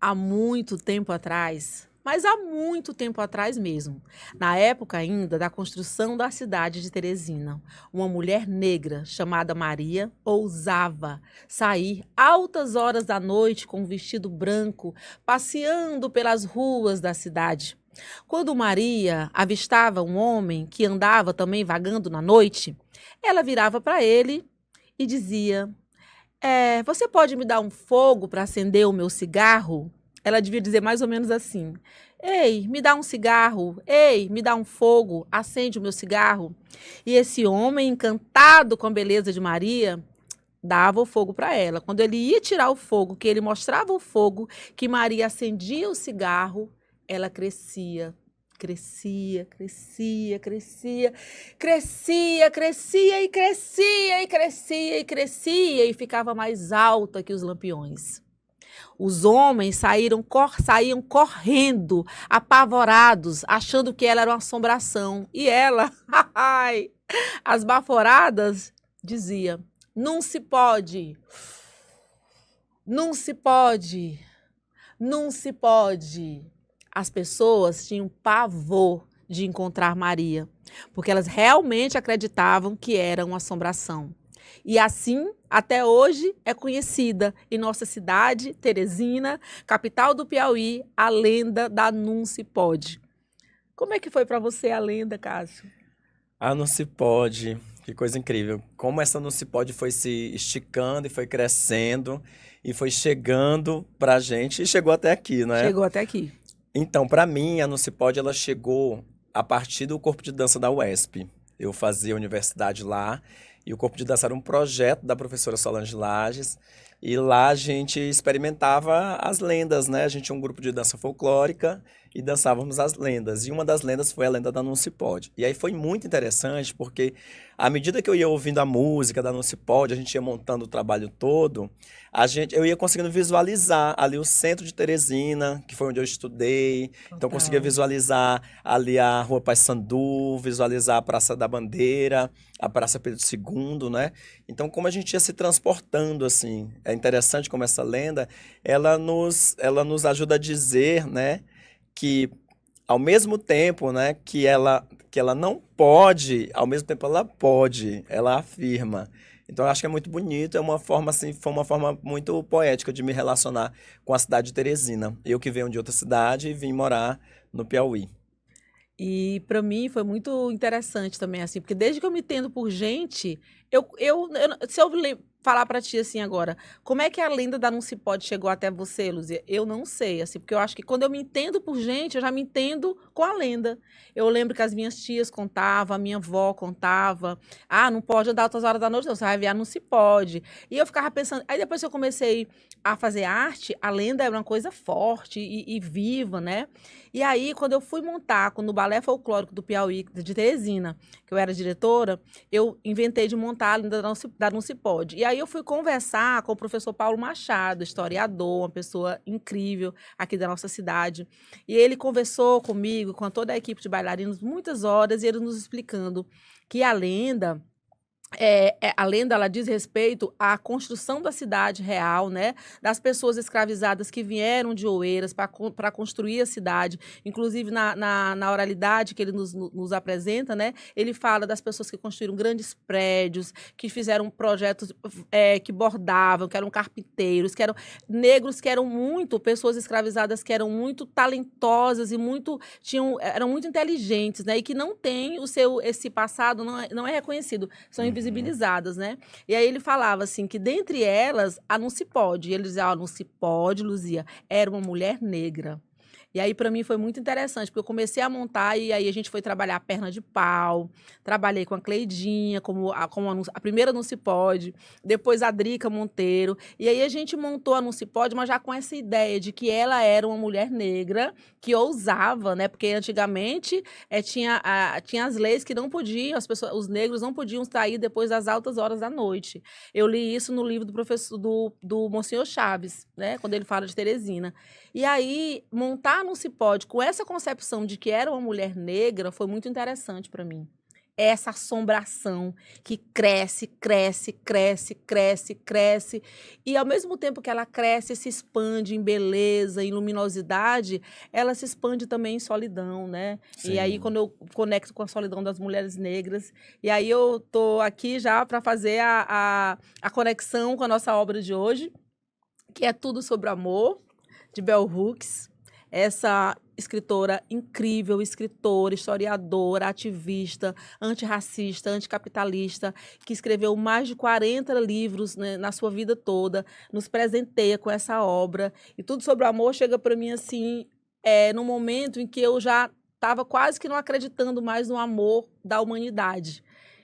Há muito tempo atrás, mas há muito tempo atrás mesmo, na época ainda da construção da cidade de Teresina, uma mulher negra chamada Maria ousava sair altas horas da noite com um vestido branco, passeando pelas ruas da cidade. Quando Maria avistava um homem que andava também vagando na noite, ela virava para ele e dizia: você pode me dar um fogo para acender o meu cigarro? Ela devia dizer mais ou menos assim: ei, me dá um cigarro. Ei, me dá um fogo. Acende o meu cigarro. E esse homem, encantado com a beleza de Maria, dava o fogo para ela. Quando ele ia tirar o fogo, que ele mostrava o fogo, que Maria acendia o cigarro, ela crescia. Crescia, crescia, crescia, crescia, crescia e crescia e crescia e crescia e ficava mais alta que os lampiões. Os homens saíam correndo, apavorados, achando que ela era uma assombração. E ela, as baforadas, dizia: não se pode, não se pode, não se pode. As pessoas tinham pavor de encontrar Maria, porque elas realmente acreditavam que era uma assombração. E assim, até hoje, é conhecida em nossa cidade, Teresina, capital do Piauí, a lenda da Não Se Pode. Como é que foi para você a lenda, Cássio? Ah, não se pode. Que coisa incrível. Como essa não se pode foi se esticando e foi crescendo e foi chegando pra gente e chegou até aqui, né? Chegou até aqui. Então, para mim, a Não Se Pode, ela chegou a partir do corpo de dança da UESP. Eu fazia universidade lá e o corpo de dança era um projeto da professora Solange Lages e lá a gente experimentava as lendas, né? A gente tinha um grupo de dança folclórica e dançávamos as lendas. E uma das lendas foi a lenda da Não Se Pode. E aí foi muito interessante porque à medida que eu ia ouvindo a música da Não Se Pode, a gente ia montando o trabalho todo, eu ia conseguindo visualizar ali o centro de Teresina, que foi onde eu estudei. Então eu conseguia visualizar ali a Rua Paissandu, visualizar a Praça da Bandeira, a Praça Pedro II, né? Então como a gente ia se transportando assim, é interessante como essa lenda, ela nos ajuda a dizer, né, que ao mesmo tempo, né, que ela não pode, ao mesmo tempo ela pode, ela afirma. Então eu acho que é muito bonito, é uma forma assim, foi uma forma muito poética de me relacionar com a cidade de Teresina. Eu que venho de outra cidade e vim morar no Piauí. E para mim foi muito interessante também, assim, porque desde que eu me entendo por gente, se eu falar para ti assim agora, como é que a lenda da Não Se Pode chegou até você, Luzia? Eu não sei, assim, porque eu acho que quando eu me entendo por gente, eu já me entendo com a lenda. Eu lembro que as minhas tias contavam, a minha avó contava, não pode andar altas horas da noite, não, você vai ver, Não Se Pode. E eu ficava pensando, aí depois que eu comecei a fazer arte, a lenda era uma coisa forte e viva, né? E aí, quando eu fui montar no Balé Folclórico do Piauí, de Teresina, que eu era diretora, eu inventei de montar a lenda da Não Se Pode. E aí eu fui conversar com o professor Paulo Machado, historiador, uma pessoa incrível aqui da nossa cidade. E ele conversou comigo, com toda a equipe de bailarinos, muitas horas, e ele nos explicando que a lenda... a lenda, ela diz respeito à construção da cidade real, né? Das pessoas escravizadas que vieram de Oeiras para construir a cidade. Inclusive, na oralidade que ele nos apresenta, né? Ele fala das pessoas que construíram grandes prédios, que fizeram projetos que bordavam, que eram carpinteiros, que eram negros, que eram pessoas escravizadas que eram muito talentosas e eram muito inteligentes, né? E que não tem esse passado, não é reconhecido. São invisibilizadas, né? E aí ele falava assim, que dentre elas, a Não Se Pode. E ele dizia, Não Se Pode, Luzia, era uma mulher negra. E aí, para mim, foi muito interessante, porque eu comecei a montar e aí a gente foi trabalhar a perna de pau, trabalhei com a Cleidinha, como a primeira Não Se Pode, depois a Drica Monteiro, e aí a gente montou a Não Se Pode, mas já com essa ideia de que ela era uma mulher negra, que ousava, né? Porque antigamente tinha as leis que não podiam, os negros não podiam sair depois das altas horas da noite. Eu li isso no livro do professor, do Monsenhor Chaves, né? Quando ele fala de Teresina. E aí, montar Não Se Pode com essa concepção de que era uma mulher negra foi muito interessante para mim. Essa assombração que cresce, cresce, cresce, cresce, cresce. E ao mesmo tempo que ela cresce e se expande em beleza, em luminosidade, ela se expande também em solidão, né? Sim. E aí, quando eu conecto com a solidão das mulheres negras, e aí eu tô aqui já para fazer a conexão com a nossa obra de hoje, que é Tudo Sobre o Amor, de Bell Hooks, essa escritora incrível, escritora, historiadora, ativista, antirracista, anticapitalista, que escreveu mais de 40 livros, né, na sua vida toda, nos presenteia com essa obra. E Tudo Sobre o Amor chega para mim assim, num momento em que eu já estava quase que não acreditando mais no amor da humanidade.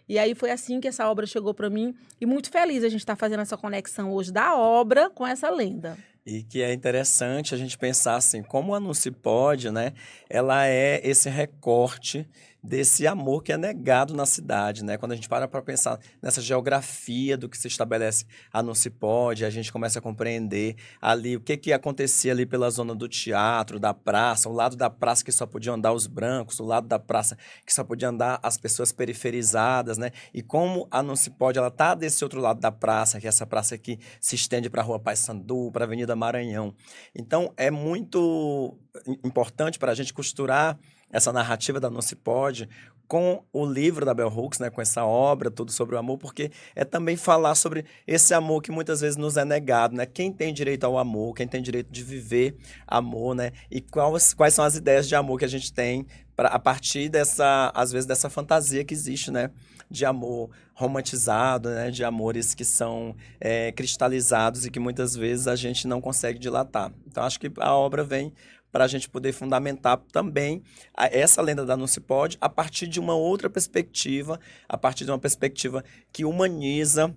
E aí foi assim que essa obra chegou para mim, e muito feliz a gente estar fazendo essa conexão hoje da obra com essa lenda. E que é interessante a gente pensar assim, como a Não Se Pode, né? Ela é esse recorte desse amor que é negado na cidade, né? Quando a gente para pensar nessa geografia do que se estabelece a Não Se Pode, a gente começa a compreender ali o que acontecia ali pela zona do teatro, da praça, o lado da praça que só podiam andar os brancos, o lado da praça que só podiam andar as pessoas periferizadas, né? E como a Não Se Pode, ela tá desse outro lado da praça, que é essa praça que se estende para a Rua Paissandu, para a Avenida Maranhão. Então, é muito importante para a gente costurar essa narrativa da Não Se Pode com o livro da Bell Hooks, né, com essa obra, Tudo Sobre o Amor, porque é também falar sobre esse amor que muitas vezes nos é negado, né? Quem tem direito ao amor, quem tem direito de viver amor, né? E quais são as ideias de amor que a gente tem a partir às vezes, dessa fantasia que existe, né? De amor romantizado, né? De amores que são cristalizados e que muitas vezes a gente não consegue dilatar. Então, acho que a obra vem para a gente poder fundamentar também essa lenda da Não Se Pode a partir de uma outra perspectiva, a partir de uma perspectiva que humaniza.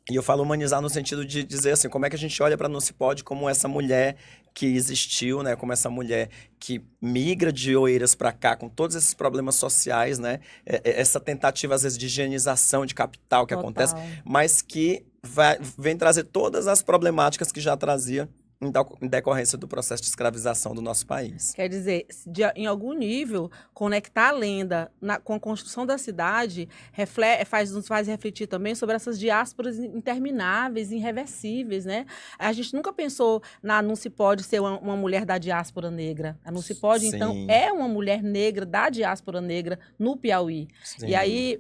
E eu falo humanizar no sentido de dizer assim, como é que a gente olha para Não Se Pode como essa mulher que existiu, né? Como essa mulher que migra de Oeiras para cá com todos esses problemas sociais, né? Essa tentativa, às vezes, de higienização de capital que Total. acontece, mas que vem trazer todas as problemáticas que já trazia em decorrência do processo de escravização do nosso país. Quer dizer, em algum nível, conectar a lenda com a construção da cidade nos faz refletir também sobre essas diásporas intermináveis, irreversíveis, né? A gente nunca pensou Não Se Pode ser uma mulher da diáspora negra. A Não Se Pode, Sim. então, é uma mulher negra da diáspora negra no Piauí. Sim. E aí,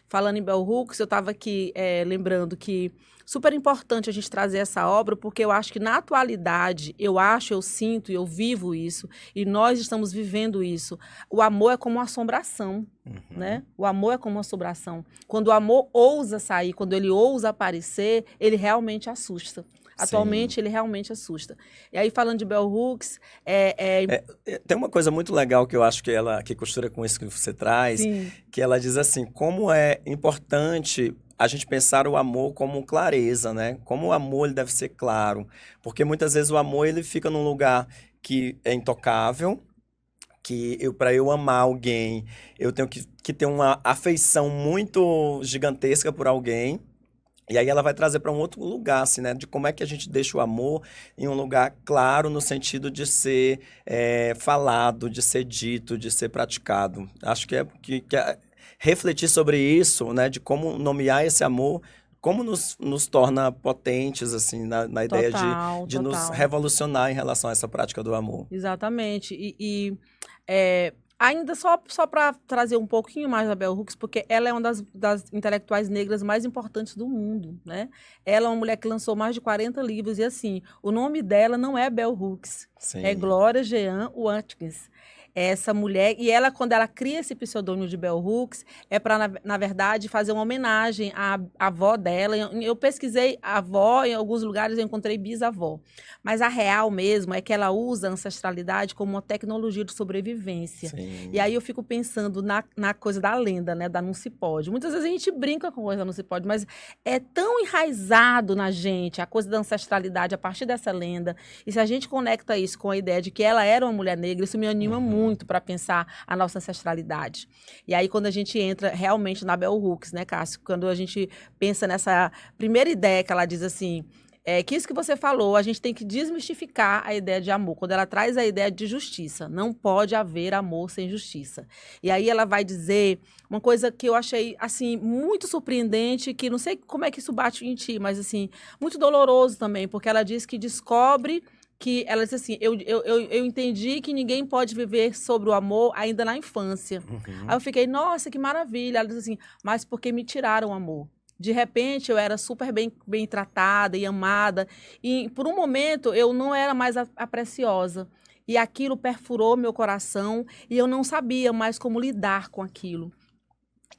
falando em Bell Hooks, eu estava aqui lembrando que super importante a gente trazer essa obra, porque eu acho que na atualidade, eu sinto e eu vivo isso, e nós estamos vivendo isso. O amor é como uma assombração, né? O amor é como uma assombração. Quando o amor ousa sair, quando ele ousa aparecer, ele realmente assusta. Atualmente, ele realmente assusta. E aí, falando de Bell Hooks, tem uma coisa muito legal que eu acho que costura com isso que você traz, sim, que ela diz assim, como é importante a gente pensar o amor como clareza, né? Como o amor ele deve ser claro. Porque muitas vezes o amor ele fica num lugar que é intocável, que para eu amar alguém, eu tenho que ter uma afeição muito gigantesca por alguém. E aí ela vai trazer para um outro lugar, assim, né? De como é que a gente deixa o amor em um lugar claro no sentido de ser falado, de ser dito, de ser praticado. Acho que refletir sobre isso, né? De como nomear esse amor, como nos torna potentes, assim, na ideia total, de nos total. revolucionar em relação a essa prática do amor. Exatamente. Ainda só para trazer um pouquinho mais da Bell Hooks, porque ela é uma das intelectuais negras mais importantes do mundo, né? Ela é uma mulher que lançou mais de 40 livros, e assim, o nome dela não é Bell Hooks, é Sim. Gloria Jean Watkins. Essa mulher, e ela, quando ela cria esse pseudônimo de Bell Hooks, é para, na verdade, fazer uma homenagem à avó dela. Eu pesquisei avó, em alguns lugares eu encontrei bisavó. Mas a real mesmo é que ela usa a ancestralidade como uma tecnologia de sobrevivência. Sim. E aí eu fico pensando na coisa da lenda, né? Da não se pode. Muitas vezes a gente brinca com coisa da não se pode, mas é tão enraizado na gente a coisa da ancestralidade a partir dessa lenda. E se a gente conecta isso com a ideia de que ela era uma mulher negra, isso me anima muito para pensar a nossa ancestralidade. E aí, quando a gente entra realmente na Bell Hooks, né, Cássio? Quando a gente pensa nessa primeira ideia que ela diz assim, que isso que você falou, a gente tem que desmistificar a ideia de amor. Quando ela traz a ideia de justiça, não pode haver amor sem justiça. E aí ela vai dizer uma coisa que eu achei, assim, muito surpreendente, que não sei como é que isso bate em ti, mas, assim, muito doloroso também, porque ela diz que descobre que ela disse assim, eu entendi que ninguém pode viver sobre o amor ainda na infância. Aí eu fiquei, nossa, que maravilha. Ela disse assim, mas porque me tiraram o amor. De repente, eu era super bem tratada e amada. E, por um momento, eu não era mais a preciosa. E aquilo perfurou meu coração e eu não sabia mais como lidar com aquilo.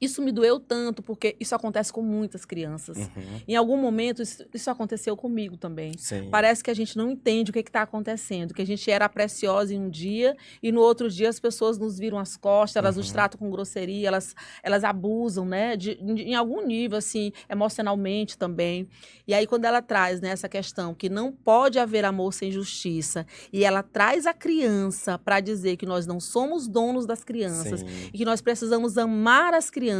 Isso me doeu tanto, porque isso acontece com muitas crianças. Em algum momento, isso aconteceu comigo também. Sim. Parece que a gente não entende o que está acontecendo, que a gente era preciosa em um dia e no outro dia as pessoas nos viram as costas, elas nos tratam com grosseria, elas abusam, né? Em algum nível, assim, emocionalmente também. E aí, quando ela traz, né, essa questão que não pode haver amor sem justiça, e ela traz a criança para dizer que nós não somos donos das crianças, Sim. e que nós precisamos amar as crianças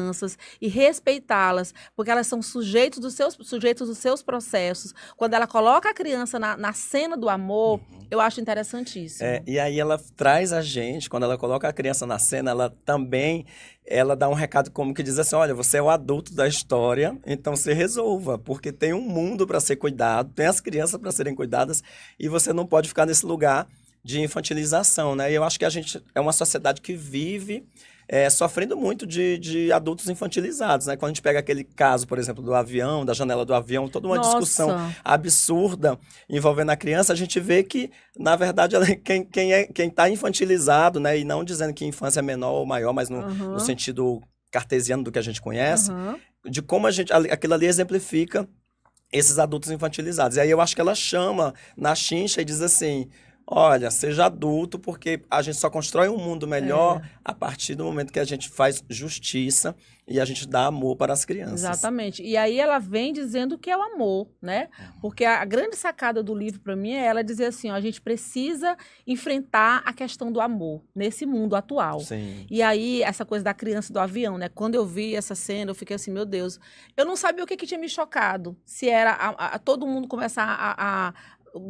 e respeitá-las, porque elas são sujeitos dos seus processos. Quando ela coloca a criança na cena do amor, eu acho interessantíssimo. E aí ela traz a gente, quando ela coloca a criança na cena, ela dá um recado como que diz assim, olha, você é o adulto da história, então se resolva, porque tem um mundo para ser cuidado, tem as crianças para serem cuidadas, e você não pode ficar nesse lugar de infantilização, né? E eu acho que a gente é uma sociedade que vive sofrendo muito de adultos infantilizados, né? Quando a gente pega aquele caso, por exemplo, do avião, da janela do avião, toda uma discussão absurda envolvendo a criança, a gente vê que, na verdade, quem está infantilizado, né? E não dizendo que infância é menor ou maior, mas no sentido cartesiano do que a gente conhece, de como aquilo ali exemplifica esses adultos infantilizados. E aí eu acho que ela chama na chincha e diz assim, olha, seja adulto, porque a gente só constrói um mundo melhor a partir do momento que a gente faz justiça e a gente dá amor para as crianças. Exatamente. E aí ela vem dizendo que é o amor, né? Porque a grande sacada do livro para mim é ela dizer assim, ó, a gente precisa enfrentar a questão do amor nesse mundo atual. Sim. E aí essa coisa da criança do avião, né? Quando eu vi essa cena, eu fiquei assim, meu Deus, eu não sabia o que tinha me chocado. Se era todo mundo começar a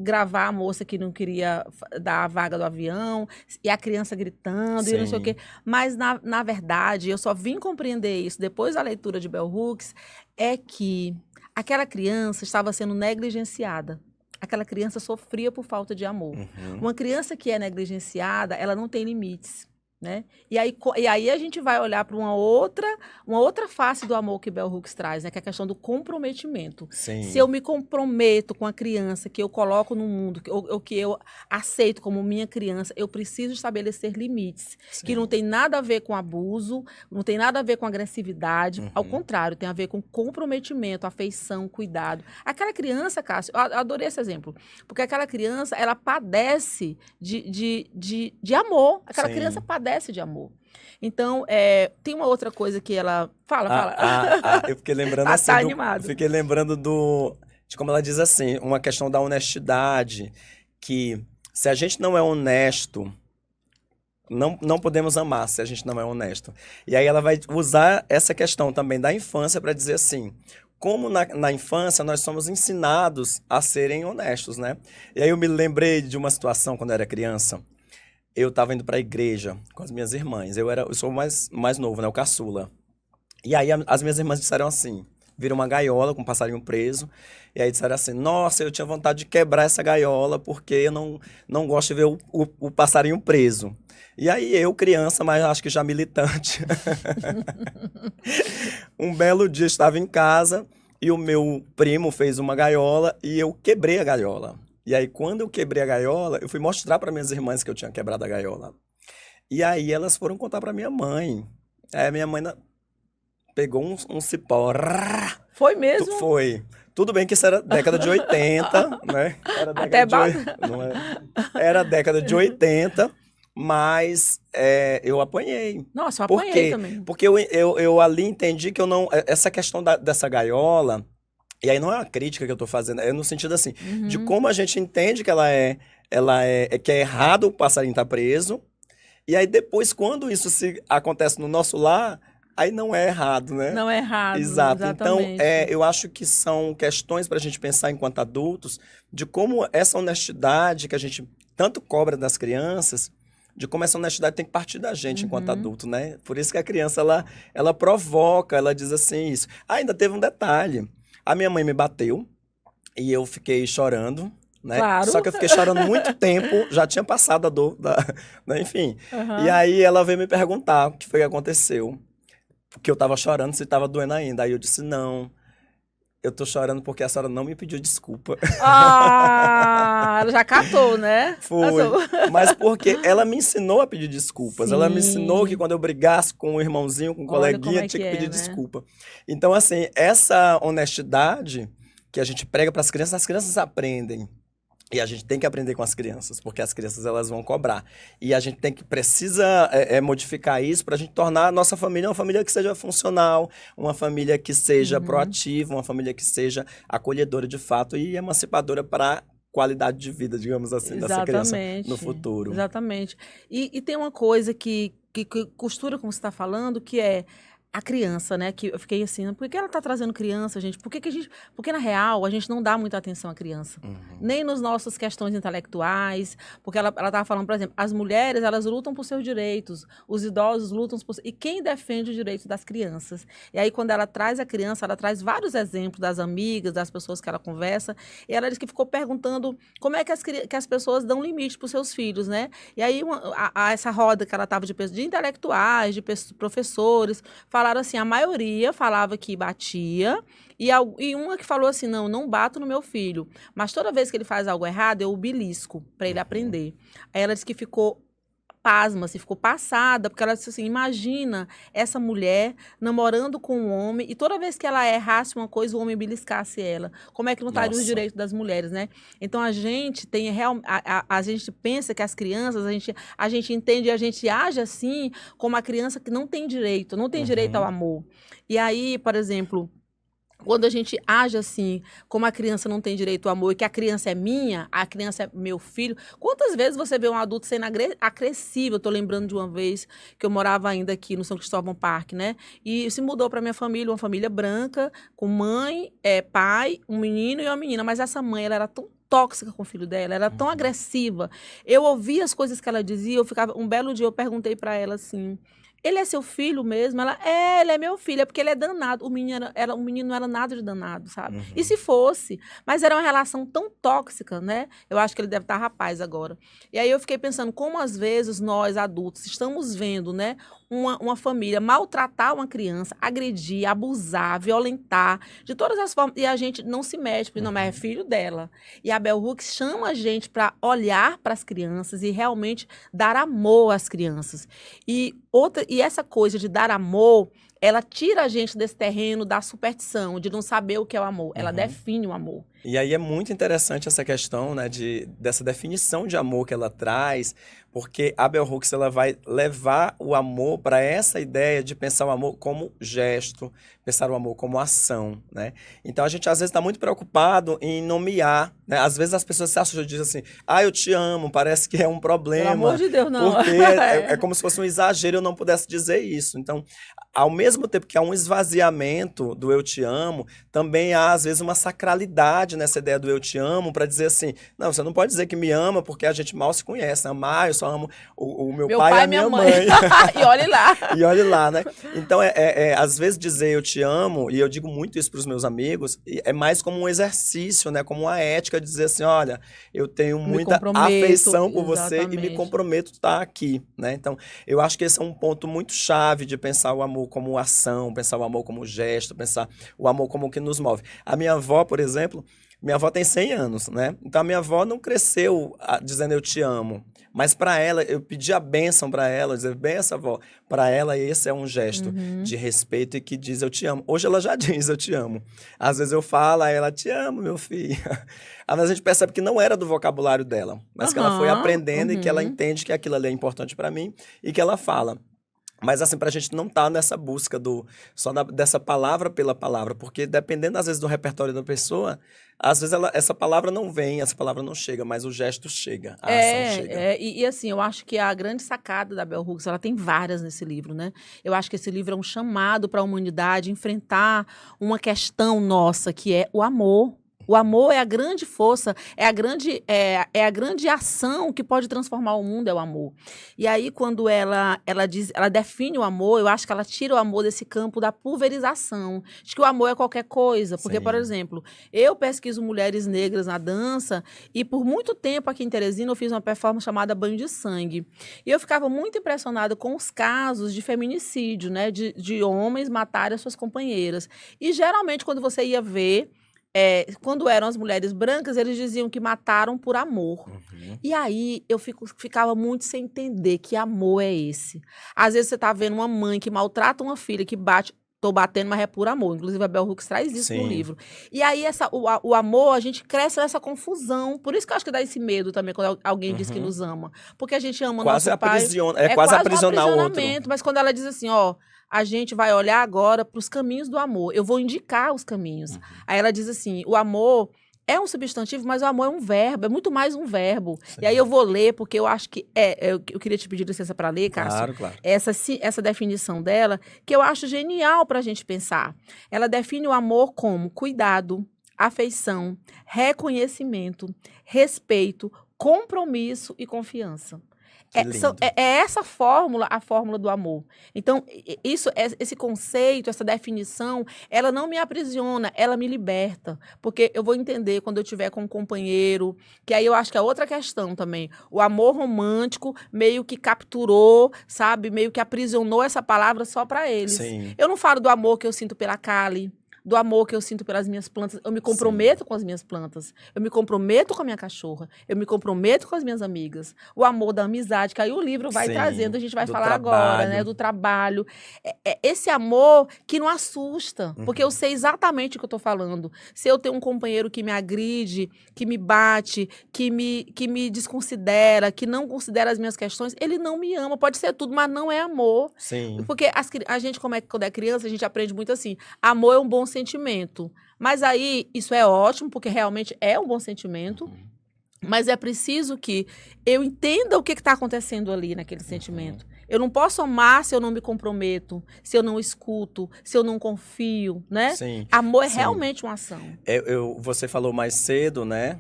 gravar a moça que não queria dar a vaga do avião, e a criança gritando, e não sei o quê. Mas, na verdade, eu só vim compreender isso depois da leitura de Bell Hooks, é que aquela criança estava sendo negligenciada. Aquela criança sofria por falta de amor. Uma criança que é negligenciada, ela não tem limites. né? E aí a gente vai olhar para uma outra face do amor que Bell Hooks traz, né? Que é a questão do comprometimento. Sim. Se eu me comprometo com a criança que eu coloco no mundo, ou que eu aceito como minha criança, eu preciso estabelecer limites, Sim. que não tem nada a ver com abuso, não tem nada a ver com agressividade, ao contrário, tem a ver com comprometimento, afeição, cuidado. Aquela criança, Cássio, eu adorei esse exemplo, porque aquela criança, ela padece de amor, aquela Sim. criança padece de amor. Então, tem uma outra coisa que ela... Fala. Eu fiquei lembrando Tá assim... animado. Fiquei lembrando de como ela diz assim, uma questão da honestidade, que se a gente não é honesto, não podemos amar se a gente não é honesto. E aí ela vai usar essa questão também da infância para dizer assim... Como na infância nós somos ensinados a serem honestos, né? E aí eu me lembrei de uma situação quando eu era criança. Eu estava indo para a igreja com as minhas irmãs. Eu sou o mais novo, né? O caçula. E aí as minhas irmãs disseram assim, viram uma gaiola com um passarinho preso. E aí disseram assim, nossa, eu tinha vontade de quebrar essa gaiola porque eu não gosto de ver o passarinho preso. E aí eu, criança, mas acho que já militante, um belo dia estava em casa e o meu primo fez uma gaiola e eu quebrei a gaiola. E aí, quando eu quebrei a gaiola, eu fui mostrar para minhas irmãs que eu tinha quebrado a gaiola. E aí, elas foram contar para minha mãe. Aí, a minha mãe pegou um cipó. Foi mesmo? Foi. Tudo bem que isso era década de 80, né? Era década era década de 80, mas eu apanhei. Nossa, eu apanhei também. Porque eu ali entendi que eu não... Essa questão dessa gaiola... E aí não é uma crítica que eu tô fazendo, é no sentido assim, de como a gente entende que que é errado o passarinho estar preso, e aí depois, quando isso acontece no nosso lar, aí não é errado, né? Não é errado, exato. exatamente. Então, eu acho que são questões para a gente pensar enquanto adultos, de como essa honestidade que a gente tanto cobra das crianças, de como essa honestidade tem que partir da gente enquanto adulto, né? Por isso que a criança, ela provoca, ela diz assim isso. Ainda teve um detalhe. A minha mãe me bateu e eu fiquei chorando, né? Claro. Só que eu fiquei chorando muito tempo, já tinha passado a dor, né? Enfim. E aí ela veio me perguntar o que foi que aconteceu. Porque eu tava chorando, se tava doendo ainda. Aí eu disse, não, eu tô chorando porque a senhora não me pediu desculpa. Ela já catou, né? Foi. Mas porque ela me ensinou a pedir desculpas. Sim. Ela me ensinou que quando eu brigasse com um irmãozinho, com um coleguinha, tinha que pedir desculpa. Então, assim, essa honestidade que a gente prega para as crianças aprendem. E a gente tem que aprender com as crianças, porque as crianças elas vão cobrar. E a gente precisa modificar isso para a gente tornar a nossa família uma família que seja funcional, uma família que seja proativa, uma família que seja acolhedora de fato e emancipadora para qualidade de vida, digamos assim, dessa criança no futuro. Exatamente. E tem uma coisa que costura com o que você está falando, que é a criança, né? Que eu fiquei assim, por que ela tá trazendo criança, gente? Porque na real, a gente não dá muita atenção à criança. Nem nas nossas questões intelectuais, porque ela tava falando, por exemplo, as mulheres, elas lutam por seus direitos, os idosos lutam por... E quem defende os direitos das crianças? E aí, quando ela traz a criança, ela traz vários exemplos das amigas, das pessoas que ela conversa, e ela disse que ficou perguntando como é que as pessoas dão limite para os seus filhos, né? E aí, essa roda que ela tava de intelectuais, de professores, falaram assim, a maioria falava que batia, e uma que falou assim, não bato no meu filho, mas toda vez que ele faz algo errado, eu o belisco para ele aprender. Aí ela disse que ficou pasma, assim, ficou passada, porque ela disse assim, imagina essa mulher namorando com um homem, e toda vez que ela errasse uma coisa, o homem beliscasse ela. Como é que não estaria os direitos das mulheres, né? Então, a gente tem a gente pensa que as crianças, a gente entende e a gente age assim, como a criança que não tem direito ao amor. E aí, por exemplo, quando a gente age assim, como a criança não tem direito ao amor e que a criança é minha, a criança é meu filho, quantas vezes você vê um adulto sendo agressivo? Eu tô lembrando de uma vez que eu morava ainda aqui no São Cristóvão Parque, né? E se mudou para minha família, uma família branca, com mãe, pai, um menino e uma menina. Mas essa mãe, ela era tão tóxica com o filho dela, era tão agressiva. Eu ouvia as coisas que ela dizia, um belo dia eu perguntei para ela assim... ele é seu filho mesmo? Ela, ele é meu filho, é porque ele é danado. O menino não era nada de danado, sabe? E se fosse? Mas era uma relação tão tóxica, né? Eu acho que ele deve estar rapaz agora. E aí eu fiquei pensando como às vezes nós, adultos, estamos vendo, né? Uma família maltratar uma criança, agredir, abusar, violentar, de todas as formas, e a gente não se mexe, porque não, mas é filho dela. E a Bell Hooks chama a gente para olhar para as crianças e realmente dar amor às crianças. E essa coisa de dar amor, ela tira a gente desse terreno da superstição, de não saber o que é o amor. Ela define o amor. E aí é muito interessante essa questão, né, dessa definição de amor que ela traz, porque a Bell Hooks ela vai levar o amor para essa ideia de pensar o amor como gesto, pensar o amor como ação, né? Então a gente às vezes está muito preocupado em nomear, né? Às vezes as pessoas se assustam, dizem assim, eu te amo, parece que é um problema. Pelo amor de Deus, não. Porque é como se fosse um exagero eu não pudesse dizer isso. Então, ao mesmo tempo que há um esvaziamento do eu te amo, também há às vezes uma sacralidade nessa ideia do eu te amo para dizer assim, não, você não pode dizer que me ama porque a gente mal se conhece, né? Eu só amo o meu pai e a minha mãe. E olhe lá. E olhe lá, né? Então, às vezes dizer eu te amo, e eu digo muito isso para os meus amigos, é mais como um exercício, né? Como uma ética de dizer assim, olha, eu tenho muita afeição por você e me comprometo a estar aqui, né? Então, eu acho que esse é um ponto muito chave de pensar o amor como ação, pensar o amor como gesto, pensar o amor como o que nos move. A minha avó, por exemplo, minha avó tem 100 anos, né? Então, a minha avó não cresceu dizendo eu te amo. Mas para ela, eu pedi a bênção para ela, dizer, benção, avó. Para ela, esse é um gesto de respeito e que diz eu te amo. Hoje ela já diz eu te amo. Às vezes eu falo, aí ela te amo, meu filho. Às vezes a gente percebe que não era do vocabulário dela, mas que ela foi aprendendo e que ela entende que aquilo ali é importante para mim e que ela fala. Mas assim, pra gente não estar nessa busca dessa palavra pela palavra, porque dependendo às vezes do repertório da pessoa, às vezes essa palavra não vem, essa palavra não chega, mas o gesto chega, a ação chega. E assim, eu acho que a grande sacada da Bell Hooks, ela tem várias nesse livro, né? Eu acho que esse livro é um chamado para a humanidade enfrentar uma questão nossa, que é o amor. O amor é a grande força, é a grande ação que pode transformar o mundo, é o amor. E aí, quando ela define o amor, eu acho que ela tira o amor desse campo da pulverização, de que o amor é qualquer coisa. Porque, Sim. por exemplo, eu pesquiso mulheres negras na dança e por muito tempo aqui em Teresina eu fiz uma performance chamada Banho de Sangue. E eu ficava muito impressionada com os casos de feminicídio, né? De homens matarem as suas companheiras. E geralmente, quando você ia ver, quando eram as mulheres brancas, eles diziam que mataram por amor. E aí eu ficava muito sem entender que amor é esse. Às vezes você tá vendo uma mãe que maltrata uma filha, que bate. Tô batendo, mas é por amor. Inclusive, a Bell Hooks traz isso no livro. E aí, o amor, a gente cresce nessa confusão. Por isso que eu acho que dá esse medo também, quando alguém diz que nos ama. Porque a gente ama nosso pai. É quase aprisionar o outro. Mas quando ela diz assim, a gente vai olhar agora para os caminhos do amor. Eu vou indicar os caminhos. Aí ela diz assim, o amor é um substantivo, mas o amor é um verbo, é muito mais um verbo. Sim. E aí eu vou ler, porque eu acho que eu queria te pedir licença para ler, Cássio. Claro. Essa definição dela, que eu acho genial para a gente pensar. Ela define o amor como cuidado, afeição, reconhecimento, respeito, compromisso e confiança. Essa fórmula, a fórmula do amor. Então, esse conceito, essa definição, ela não me aprisiona, ela me liberta. Porque eu vou entender quando eu estiver com um companheiro, que aí eu acho que é outra questão também. O amor romântico meio que capturou, sabe? Meio que aprisionou essa palavra só para eles. Sim. Eu não falo do amor que eu sinto pela Kali, do amor que eu sinto pelas minhas plantas. Eu me comprometo com as minhas plantas. Eu me comprometo com a minha cachorra. Eu me comprometo com as minhas amigas. O amor da amizade, que aí o livro vai trazendo, a gente vai falar agora, né? Do trabalho. Esse amor que não assusta, porque eu sei exatamente o que eu tô falando. Se eu tenho um companheiro que me agride, que me bate, que me desconsidera, que não considera as minhas questões, ele não me ama. Pode ser tudo, mas não é amor. Sim. Porque a gente, quando é criança, a gente aprende muito assim. Amor é um bom sentimento. Mas aí, isso é ótimo, porque realmente é um bom sentimento. Mas é preciso que eu entenda o que está acontecendo ali naquele sentimento. Eu não posso amar se eu não me comprometo, se eu não escuto, se eu não confio, né? Sim. Amor é realmente uma ação. Você falou mais cedo, né,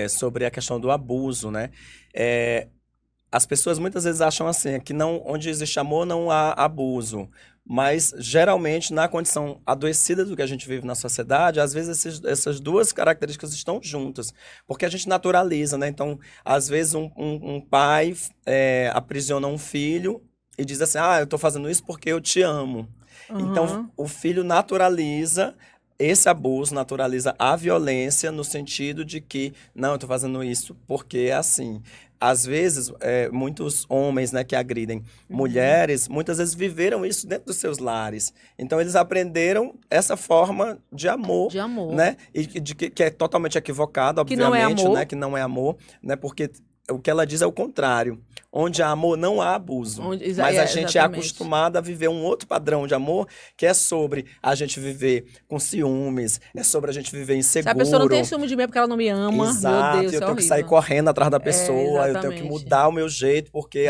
sobre a questão do abuso, né? as pessoas muitas vezes acham assim, que não, onde existe amor não há abuso. Mas, geralmente, na condição adoecida do que a gente vive na sociedade, às vezes essas duas características estão juntas. Porque a gente naturaliza, né? Então, às vezes, um pai aprisiona um filho e diz assim, eu tô fazendo isso porque eu te amo. Então, o filho naturaliza esse abuso, naturaliza a violência no sentido de que, não, eu tô fazendo isso porque é assim. Às vezes, muitos homens, né, que agridem mulheres, muitas vezes viveram isso dentro dos seus lares. Então, eles aprenderam essa forma de amor, né? E que é totalmente equivocado, obviamente, que não é amor. Né? Que não é amor, né? Porque o que ela diz é o contrário. Onde há amor, não há abuso. Mas a gente é acostumado a viver um outro padrão de amor, que é sobre a gente viver com ciúmes, é sobre a gente viver inseguro. Se a pessoa não tem ciúme de mim é porque ela não me ama, exato, meu Deus, eu tenho que sair correndo atrás da pessoa, eu tenho que exatamente. mudar o meu jeito, porque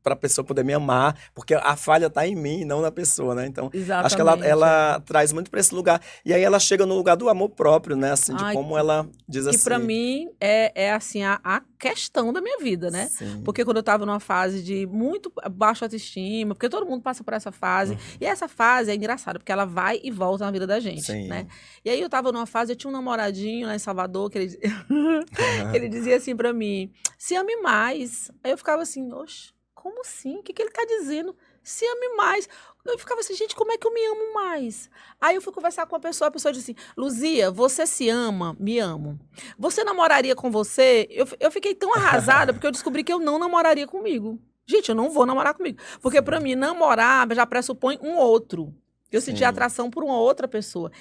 para a pessoa poder me amar, porque a falha está em mim, não na pessoa, né? Então, acho que ela traz muito para esse lugar. E aí ela chega no lugar do amor próprio, né? Assim, de como ela diz assim. Que para mim é assim, a questão da minha vida, né? Sim. Porque quando eu tava numa fase de muito baixa autoestima, porque todo mundo passa por essa fase, e essa fase é engraçada, porque ela vai e volta na vida da gente, Sim. né? E aí eu tava numa fase, eu tinha um namoradinho lá em Salvador, que ele, que ele dizia assim pra mim, se ame mais. Aí eu ficava assim, oxe, como assim? O que ele tá dizendo? Se ame mais. Eu ficava assim, gente, como é que eu me amo mais? Aí eu fui conversar com a pessoa disse assim, Luzia, você se ama? Me amo. Você namoraria com você? Eu fiquei tão arrasada, porque eu descobri que eu não namoraria comigo. Gente, eu não vou namorar comigo. Porque pra mim, namorar já pressupõe um outro. Eu senti atração por uma outra pessoa.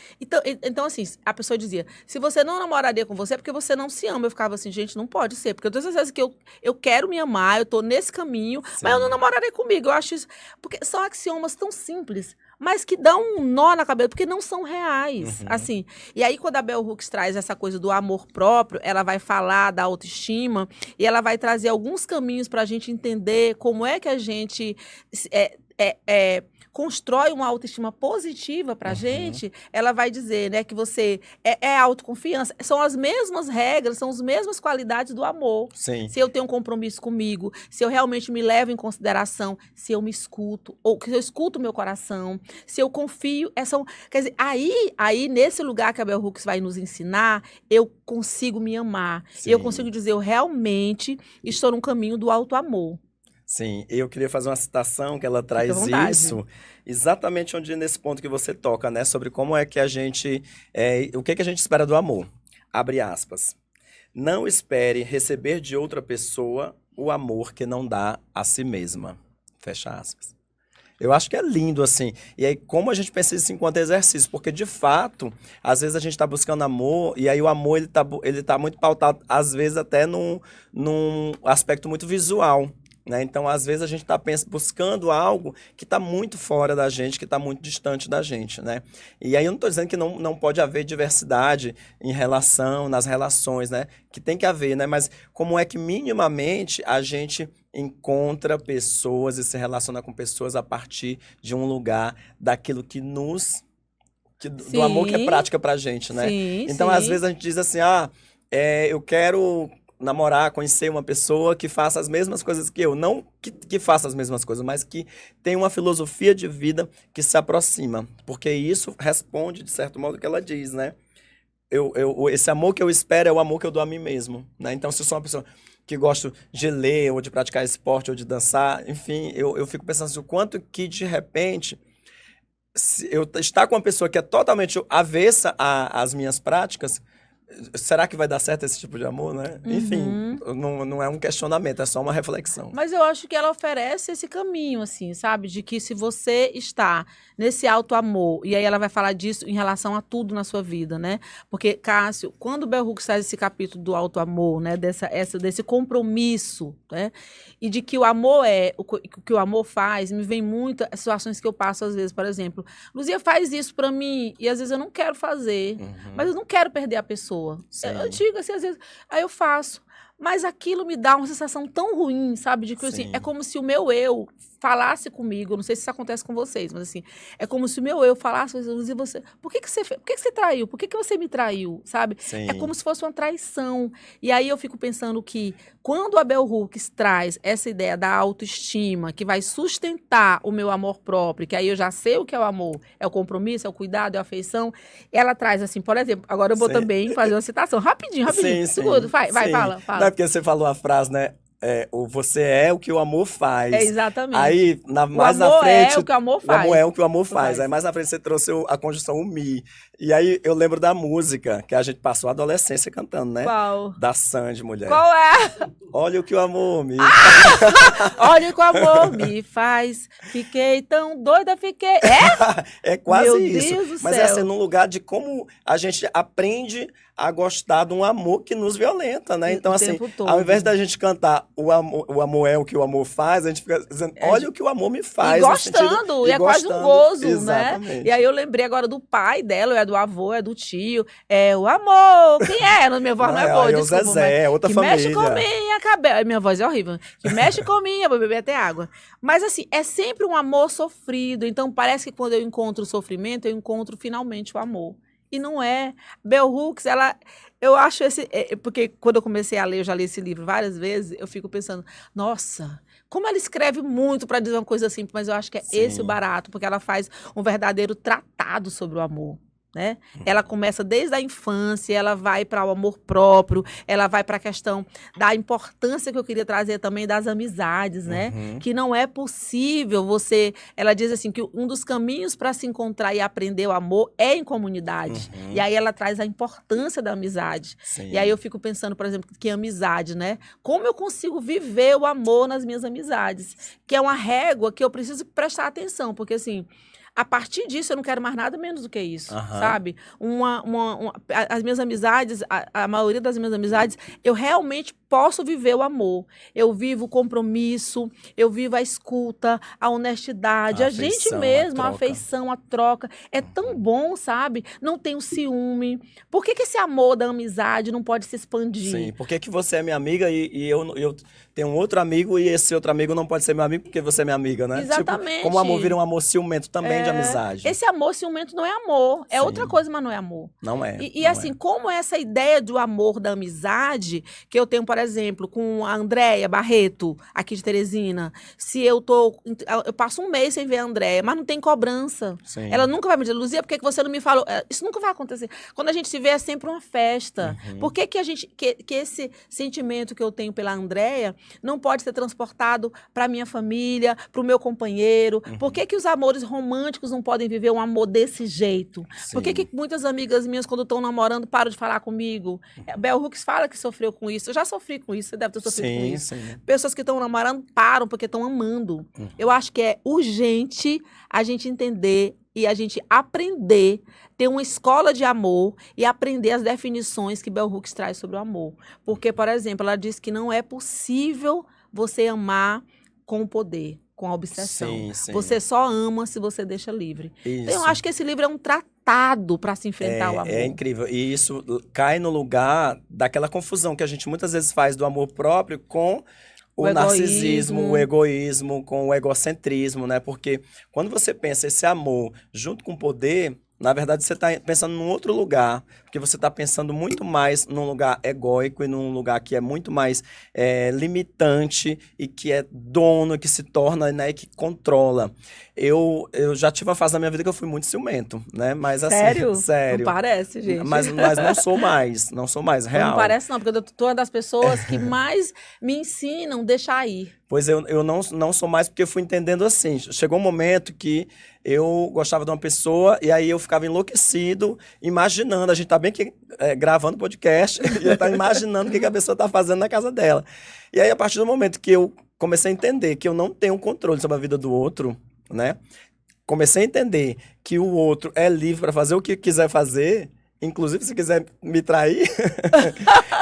Então, assim, a pessoa dizia, se você não namoraria com você, é porque você não se ama. Eu ficava assim, gente, não pode ser. Porque eu tenho certeza que eu quero me amar, eu tô nesse caminho, mas eu não namoraria comigo. Eu acho isso... Porque são axiomas tão simples, mas que dão um nó na cabeça, porque não são reais. Assim. E aí, quando a Bell Hooks traz essa coisa do amor próprio, ela vai falar da autoestima e ela vai trazer alguns caminhos pra gente entender como é que a gente... constrói uma autoestima positiva pra gente, ela vai dizer, né, que você é autoconfiança. São as mesmas regras, são as mesmas qualidades do amor. Sim. Se eu tenho um compromisso comigo, se eu realmente me levo em consideração, se eu me escuto, ou se eu escuto o meu coração, se eu confio, quer dizer, aí nesse lugar que a Bell Hooks vai nos ensinar, eu consigo me amar. Sim. Eu consigo dizer, eu realmente estou no caminho do auto-amor. Sim, eu queria fazer uma citação que ela traz isso, exatamente nesse ponto que você toca, né? Sobre como é que a gente, o que a gente espera do amor. Abre aspas. Não espere receber de outra pessoa o amor que não dá a si mesma. Fecha aspas. Eu acho que é lindo, assim. E aí, como a gente pensa isso enquanto exercício? Porque, de fato, às vezes a gente está buscando amor, e aí o amor, ele tá muito pautado, às vezes até num aspecto muito visual. Né? Então, às vezes, a gente está buscando algo que está muito fora da gente, que está muito distante da gente. Né? E aí eu não estou dizendo que não pode haver diversidade nas relações, né? Que tem que haver, né? Mas como é que minimamente a gente encontra pessoas e se relaciona com pessoas a partir de um lugar daquilo que do amor que é prática pra gente, né? Então, às vezes, a gente diz assim, eu quero namorar, conhecer uma pessoa que faça as mesmas coisas que eu. Não que faça as mesmas coisas, mas que tem uma filosofia de vida que se aproxima. Porque isso responde, de certo modo, o que ela diz, né? Esse amor que eu espero é o amor que eu dou a mim mesmo. Né? Então, se eu sou uma pessoa que gosto de ler, ou de praticar esporte, ou de dançar, enfim, eu fico pensando assim, o quanto que, de repente, se eu estar com uma pessoa que é totalmente avessa às minhas práticas, será que vai dar certo esse tipo de amor, né? Enfim, não é um questionamento, é só uma reflexão. Mas eu acho que ela oferece esse caminho, assim, sabe? De que se você está nesse auto-amor, e aí ela vai falar disso em relação a tudo na sua vida, né? Porque, Cássio, quando o Bell Hooks faz esse capítulo do auto-amor, né? Desse compromisso, né? E de que o amor o que o amor faz, me vem muito as situações que eu passo às vezes, por exemplo. Luzia faz isso pra mim, e às vezes eu não quero fazer, mas eu não quero perder a pessoa. Eu digo assim, às vezes, aí eu faço. mas aquilo me dá uma sensação tão ruim, sabe? De que assim, Sim. é como se o meu eu falasse comigo, não sei se isso acontece com vocês, mas assim, é como se o meu eu falasse, e você, por que você fez? Por que você traiu? Por que você me traiu, sabe? Sim. É como se fosse uma traição. E aí eu fico pensando que quando a Bell Hooks traz essa ideia da autoestima, que vai sustentar o meu amor próprio, que aí eu já sei o que é o amor, é o compromisso, é o cuidado, é a afeição, ela traz assim, por exemplo, agora eu vou Sim. também fazer uma citação, rapidinho, Sim, segura, sim. vai, Sim. fala. Não é porque você falou a frase, né? Você é o que o amor faz. É exatamente. Aí, mais o na amor frente... é o que o amor O faz. amor é o que o amor faz. Aí mais na frente você trouxe a conjunção o mi. E aí eu lembro da música que a gente passou a adolescência cantando, né? Qual? Da Sandy, mulher. Qual é? Olha o que o amor me... Olha o que o amor me faz. Fiquei tão doida, fiquei... É quase Meu isso. Deus do Mas céu. é assim, num lugar de como a gente aprende a gostar de um amor que nos violenta, né? Então, O assim, tempo todo. ao invés da gente cantar o amor é o que o amor faz, a gente fica dizendo, olha o que o amor me faz. E gostando, e é quase um gozo, exatamente. né? E aí eu lembrei agora do pai dela, é do avô, é do tio, é o amor. Quem é? Minha voz não é boa, é o desculpa. Zezé, é outra que família. mexe com minha cabeça. Minha voz é horrível. Que mexe com minha, vou beber até água. Mas assim, é sempre um amor sofrido. Então parece que quando eu encontro o sofrimento, eu encontro finalmente o amor. E não é. Bell Hooks, eu acho porque quando eu comecei a ler, eu já li esse livro várias vezes, eu fico pensando, nossa, como ela escreve muito para dizer uma coisa simples, mas eu acho que é Sim. esse o barato, porque ela faz um verdadeiro tratado sobre o amor. Né? Ela começa desde a infância, ela vai para o amor próprio, ela vai para a questão da importância que eu queria trazer também das amizades, né? Que não é possível ela diz assim que um dos caminhos para se encontrar e aprender o amor é em comunidade. E aí ela traz a importância da amizade. Sim. E aí eu fico pensando, por exemplo, que amizade, né? Como eu consigo viver o amor nas minhas amizades? Que é uma régua que eu preciso prestar atenção, porque assim, a partir disso, eu não quero mais nada menos do que isso, sabe? As minhas amizades, a maioria das minhas amizades, eu realmente posso viver o amor. Eu vivo o compromisso, eu vivo a escuta, a honestidade, a gente mesmo, a afeição, a troca. É tão bom, sabe? Não tem o ciúme. Por que esse amor da amizade não pode se expandir? Sim, por que você é minha amiga e eu tenho um outro amigo e esse outro amigo não pode ser meu amigo porque você é minha amiga, né? Exatamente. Tipo, como o amor vira um amor ciumento também de amizade. Esse amor ciumento não é amor. É outra coisa, mas não é amor. Não é. E assim, como essa ideia do amor da amizade, que eu tenho, por exemplo, com a Andréia Barreto, aqui de Teresina, se eu passo um mês sem ver a Andréia, mas não tem cobrança. Sim. Ela nunca vai me dizer, Luzia, por que você não me falou? Isso nunca vai acontecer. Quando a gente se vê, é sempre uma festa. Por que esse sentimento que eu tenho pela Andréia não pode ser transportado para minha família, para o meu companheiro? Por que os amores românticos não podem viver um amor desse jeito? Sim. Por que muitas amigas minhas, quando estão namorando, param de falar comigo? Bell Hooks fala que sofreu com isso. Eu já sofri com isso, você deve ter sofrido com isso. Sim. Pessoas que estão namorando param porque estão amando. Eu acho que é urgente a gente entender e a gente aprender, ter uma escola de amor e aprender as definições que Bell Hooks traz sobre o amor. Porque, por exemplo, ela diz que não é possível você amar com o poder, com a obsessão. Sim. Você só ama se você deixa livre. Isso. Então, eu acho que esse livro é um tratado para se enfrentar o amor. É incrível. E isso cai no lugar daquela confusão que a gente muitas vezes faz do amor próprio com o narcisismo, o egoísmo, com o egocentrismo, né? Porque quando você pensa esse amor junto com o poder, na verdade você está pensando num outro lugar, porque você está pensando muito mais num lugar egóico e num lugar que é muito mais limitante e que é dono, que se torna, né, que controla. Eu já tive uma fase na minha vida que eu fui muito ciumento, né? Mas assim, sério. Não parece, gente. Mas não sou mais, real. Não parece não, porque eu tô uma das pessoas que mais me ensinam a deixar ir. Pois eu não sou mais porque eu fui entendendo assim. Chegou um momento que eu gostava de uma pessoa e aí eu ficava enlouquecido, imaginando. A gente tá bem aqui gravando podcast e eu tava imaginando o que a pessoa tá fazendo na casa dela. E aí, a partir do momento que eu comecei a entender que eu não tenho controle sobre a vida do outro, né? Comecei a entender que o outro é livre para fazer o que quiser fazer. Inclusive, se quiser me trair,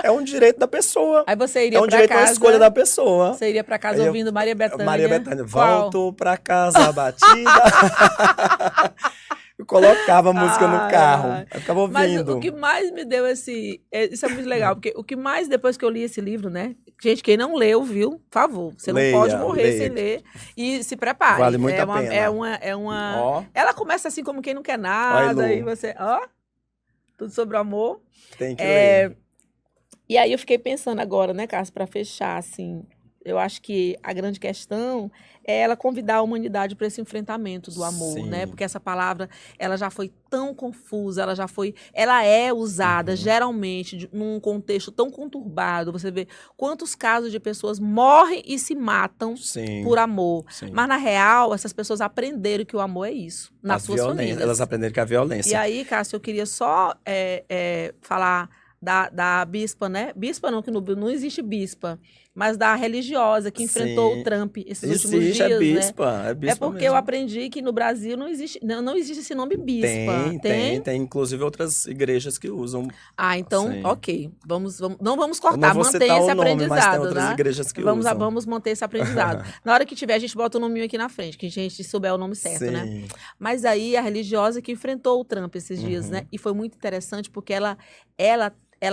é um direito da pessoa. Aí você iria pra casa. É um direito da escolha da pessoa. Você iria pra casa ouvindo Maria Bethânia. Maria Bethânia. Volto pra casa batida. Eu colocava a música no Ai, carro. ai. Eu ficava Mas ouvindo. o que mais me deu isso é muito legal, porque o que mais, depois que eu li esse livro, né? Gente, quem não leu, viu? Por favor, você não pode morrer sem Leia. ler. E se prepare. Vale muito É a uma, pena. é uma. Ó, Ela começa assim como quem não quer ó, nada, e Elu, você, ó, tudo sobre o amor. tem que ler. E aí eu fiquei pensando agora, né, Cássio, para fechar, assim, eu acho que a grande questão é ela convidar a humanidade para esse enfrentamento do amor, né? Sim. Porque essa palavra, ela já foi tão confusa, ela é usada Uhum. geralmente num contexto tão conturbado. Você vê quantos casos de pessoas morrem e se matam Sim. por amor. Sim. Mas na real, essas pessoas aprenderam que o amor é isso, nas suas famílias. Elas aprenderam que a E violência. aí, Cássio, eu queria só falar da bispa, né? Bispa não, que não existe bispa, mas da religiosa que enfrentou Sim. o Trump esses últimos Existe, dias, é né? bispa. É É bispa porque eu mesmo. aprendi que no Brasil não existe esse nome bispa. Tem. Inclusive outras igrejas que usam. Ah, então, Sim. ok. Não vamos Eu não cortar, vou mantém citar esse o nome, mas tem aprendizado, outras né? igrejas que usam. Vamos manter esse aprendizado. Na hora que tiver, a gente bota o nominho aqui na frente, que a gente souber o nome certo, né? Sim. Mas aí a religiosa que enfrentou o Trump esses dias, Uhum. né? E foi muito interessante porque ela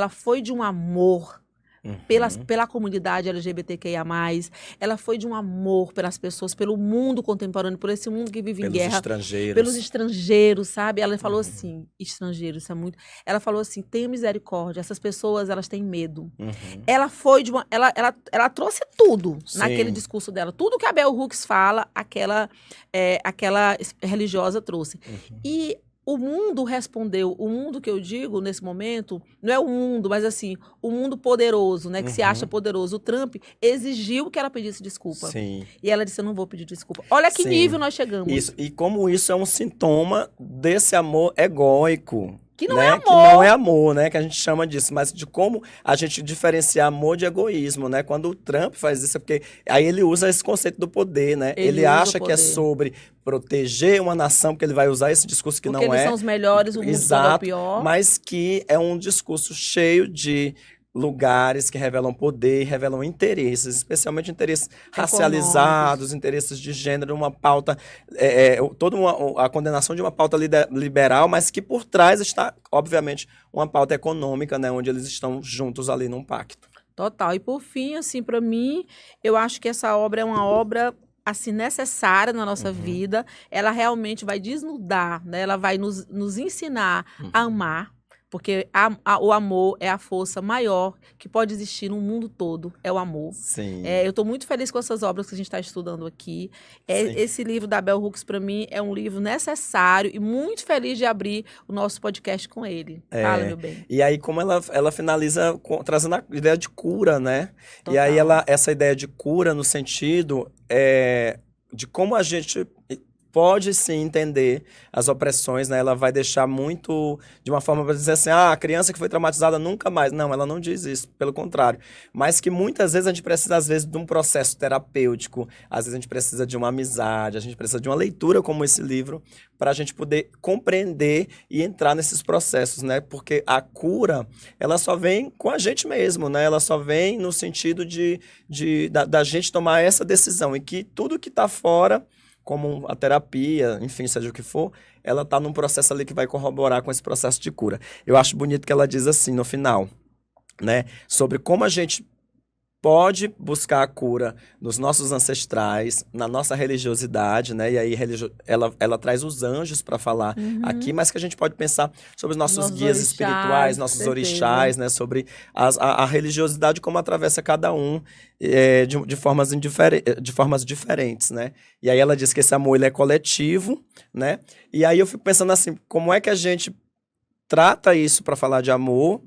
foi de um amor Uhum. pela comunidade LGBTQIA+, ela foi de um amor pelas pessoas, pelo mundo contemporâneo, por esse mundo que vive em guerra, Estrangeiros. pelos estrangeiros, sabe? Ela falou Uhum. assim, estrangeiros, isso é muito... Ela falou assim, tenha misericórdia, essas pessoas, elas têm medo. Uhum. Ela foi de uma... Ela trouxe tudo Sim. naquele discurso dela. Tudo que a Bell Hooks fala, aquela religiosa trouxe. Uhum. E o mundo respondeu, o mundo que eu digo nesse momento, não é o mundo, mas assim, o mundo poderoso, né, que se acha poderoso. O Trump exigiu que ela pedisse desculpa. Sim. E ela disse, eu não vou pedir desculpa. Olha que Sim. nível nós chegamos. Isso. E como isso é um sintoma desse amor egóico. Que não né? é amor. Que não é amor, né? Que a gente chama disso, mas de como a gente diferenciar amor de egoísmo, né? Quando o Trump faz isso, é porque aí ele usa esse conceito do poder, né? Ele usa acha o que é poder. sobre proteger uma nação, porque ele vai usar esse discurso que Porque não eles é. são os melhores, o mundo todo é o Exato, pior. mas que é um discurso cheio de lugares que revelam poder, revelam interesses, especialmente interesses racializados, interesses de gênero, uma pauta, toda a condenação de uma pauta liberal, mas que por trás está, obviamente, uma pauta econômica, né, onde eles estão juntos ali num pacto. Total. E por fim, assim, para mim, eu acho que essa obra é uma obra assim necessária na nossa vida. Ela realmente vai desnudar, né? Ela vai nos ensinar a amar. Porque o amor é a força maior que pode existir no mundo todo, é o amor. Sim. Eu estou muito feliz com essas obras que a gente está estudando aqui. Esse livro da Bell Hooks, para mim, é um livro necessário e muito feliz de abrir o nosso podcast com ele. Fala, meu bem. E aí, como ela finaliza trazendo a ideia de cura, né? Total. E aí, essa ideia de cura no sentido de como a gente pode sim entender as opressões, né? Ela vai deixar muito de uma forma para dizer assim, a criança que foi traumatizada nunca mais. Não, ela não diz isso, pelo contrário. Mas que muitas vezes a gente precisa, às vezes, de um processo terapêutico, às vezes a gente precisa de uma amizade, a gente precisa de uma leitura como esse livro, para a gente poder compreender e entrar nesses processos, né? Porque a cura, ela só vem com a gente mesmo, né? Ela só vem no sentido da gente tomar essa decisão, e que tudo que está fora, como a terapia, enfim, seja o que for, ela está num processo ali que vai corroborar com esse processo de cura. Eu acho bonito que ela diz assim, no final, né, sobre como a gente pode buscar a cura nos nossos ancestrais, na nossa religiosidade, né? E aí ela traz os anjos para falar aqui, mas que a gente pode pensar sobre os nossos guias orixás, espirituais, nossos orixás, né? Sobre a religiosidade, como atravessa cada um de formas diferentes, né? E aí ela diz que esse amor ele é coletivo, né? E aí eu fico pensando assim, como é que a gente trata isso para falar de amor,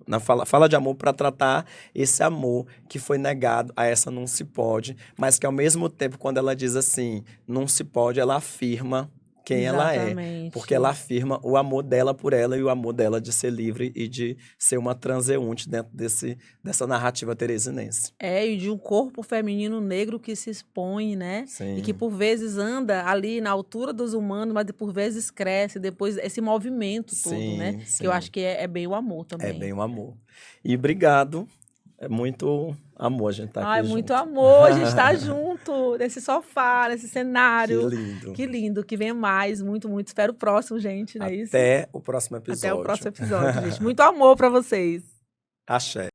fala de amor para tratar esse amor que foi negado a essa não se pode, mas que ao mesmo tempo, quando ela diz assim, não se pode, ela afirma quem Exatamente. ela é, porque ela afirma o amor dela por ela e o amor dela de ser livre e de ser uma transeunte dentro dessa narrativa teresinense. E de um corpo feminino negro que se expõe, né? Sim. E que por vezes anda ali na altura dos humanos, mas por vezes cresce, depois esse movimento todo, né? Sim. Que eu acho que é bem o amor também. É bem o amor. E obrigado É muito amor a gente tá Ai, aqui muito junto. amor, a gente tá junto nesse sofá, nesse cenário. Que lindo. Que lindo, que venha mais, muito, muito. Espero o próximo, gente, não é isso? Até o próximo Até o episódio. próximo episódio, gente. Muito amor pra vocês. Axé.